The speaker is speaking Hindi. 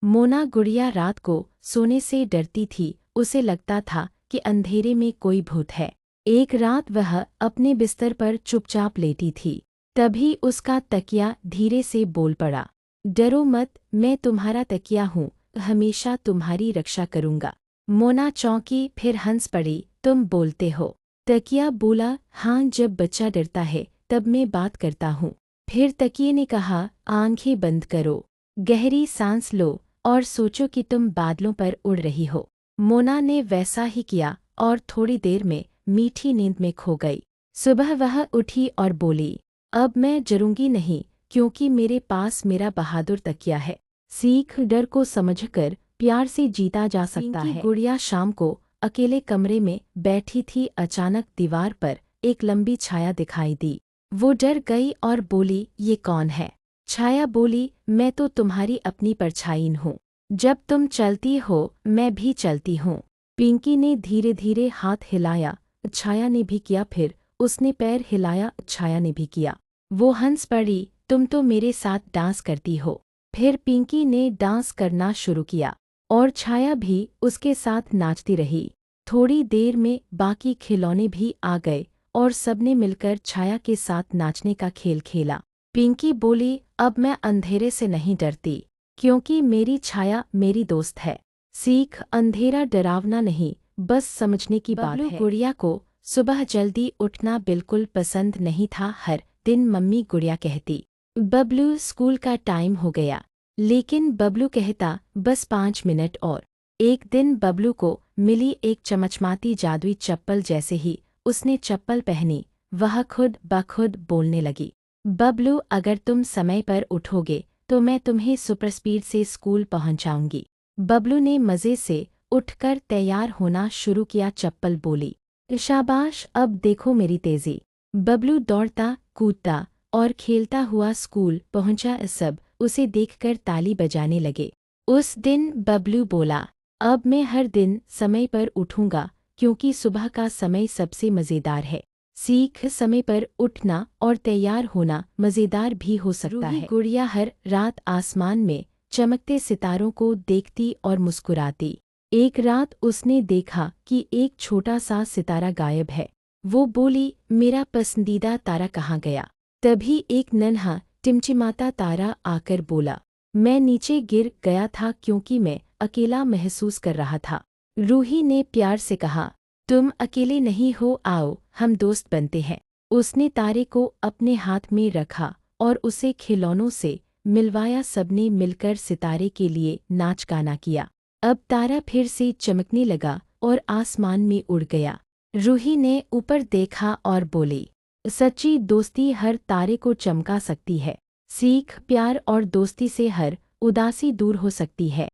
मोना गुड़िया रात को सोने से डरती थी। उसे लगता था कि अंधेरे में कोई भूत है। एक रात वह अपने बिस्तर पर चुपचाप लेटी थी। तभी उसका तकिया धीरे से बोल पड़ा, डरो मत, मैं तुम्हारा तकिया हूँ, हमेशा तुम्हारी रक्षा करूँगा। मोना चौंकी, फिर हंस पड़ी, तुम बोलते हो? तकिया बोला, हाँ, जब बच्चा डरता है तब मैं बात करता हूँ। फिर तकिए ने कहा, आंखें बंद करो, गहरी सांस लो और सोचो कि तुम बादलों पर उड़ रही हो। मोना ने वैसा ही किया और थोड़ी देर में मीठी नींद में खो गई। सुबह वह उठी और बोली, अब मैं डरूंगी नहीं, क्योंकि मेरे पास मेरा बहादुर तकिया है। सीख डर को समझकर प्यार से जीता जा सकता है। गुड़िया शाम को अकेले कमरे में बैठी थी। अचानक दीवार पर एक लंबी छाया दिखाई दी। वो डर गई और बोली, ये कौन है? छाया बोली, मैं तो तुम्हारी अपनी परछाई हूँ। जब तुम चलती हो मैं भी चलती हूँ। पिंकी ने धीरे धीरे हाथ हिलाया, छाया ने भी किया, फिर उसने पैर हिलाया, छाया ने भी किया। वो हंस पड़ी, तुम तो मेरे साथ डांस करती हो। फिर पिंकी ने डांस करना शुरू किया और छाया भी उसके साथ नाचती रही। थोड़ी देर में बाकी खिलौने भी आ गए और सबने मिलकर छाया के साथ नाचने का खेल खेला। पिंकी बोली, अब मैं अंधेरे से नहीं डरती, क्योंकि मेरी छाया मेरी दोस्त है। सीख, अंधेरा डरावना नहीं, बस समझने की बात है। गुड़िया को सुबह जल्दी उठना बिल्कुल पसंद नहीं था। हर दिन मम्मी गुड़िया कहती, बबलू स्कूल का टाइम हो गया, लेकिन बबलू कहता, बस 5 मिनट और। एक दिन बबलू को मिली एक चमचमाती जादुई चप्पल। जैसे ही उसने चप्पल पहनी, वह खुद ब खुद बोलने लगी, बबलू, अगर तुम समय पर उठोगे तो मैं तुम्हें सुपर स्पीड से स्कूल पहुंचाऊंगी। बबलू ने मज़े से उठकर तैयार होना शुरू किया। चप्पल बोली, शाबाश, अब देखो मेरी तेज़ी। बबलू दौड़ता कूदता और खेलता हुआ स्कूल पहुंचा। सब उसे देखकर ताली बजाने लगे। उस दिन बबलू बोला, अब मैं हर दिन समय पर उठूंगा, क्योंकि सुबह का समय सबसे मज़ेदार है। सीख, समय पर उठना और तैयार होना मज़ेदार भी हो सकता है। गुड़िया हर रात आसमान में चमकते सितारों को देखती और मुस्कुराती। एक रात उसने देखा कि एक छोटा सा सितारा गायब है। वो बोली, मेरा पसंदीदा तारा कहाँ गया? तभी एक नन्हा टिमटिमाता तारा आकर बोला, मैं नीचे गिर गया था क्योंकि मैं अकेला महसूस कर रहा था। रूही ने प्यार से कहा, तुम अकेले नहीं हो, आओ हम दोस्त बनते हैं। उसने तारे को अपने हाथ में रखा और उसे खिलौनों से मिलवाया। सबने मिलकर सितारे के लिए नाच गाना किया। अब तारा फिर से चमकने लगा और आसमान में उड़ गया। रूही ने ऊपर देखा और बोली, सच्ची दोस्ती हर तारे को चमका सकती है। सीख, प्यार और दोस्ती से हर उदासी दूर हो सकती है।